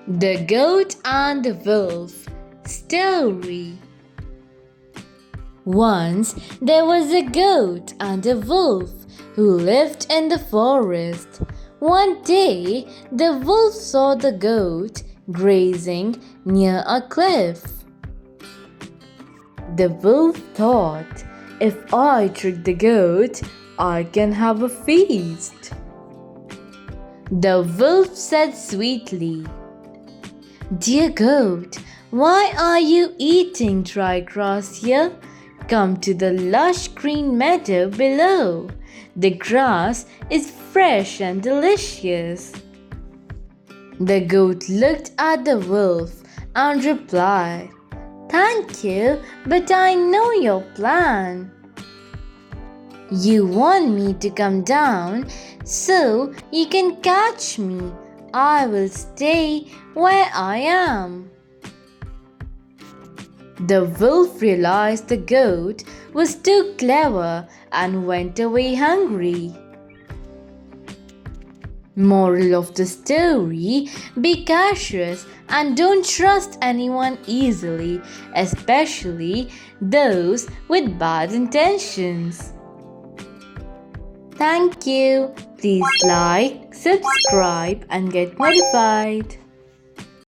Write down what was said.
The Goat and the Wolf Story. Once there was a goat and a wolf who lived in the forest. One day the wolf saw the goat grazing near a cliff. The wolf thought, if I trick the goat, I can have a feast. The wolf said sweetly, Dear goat, why are you eating dry grass here? Come to the lush green meadow below. The grass is fresh and delicious. The goat looked at the wolf and replied, Thank you, but I know your plan. You want me to come down so you can catch me. I will stay where I am. The wolf realized the goat was too clever and went away hungry. Moral of the story: be cautious and don't trust anyone easily, especially those with bad intentions. Thank you. Please like, subscribe, and get notified.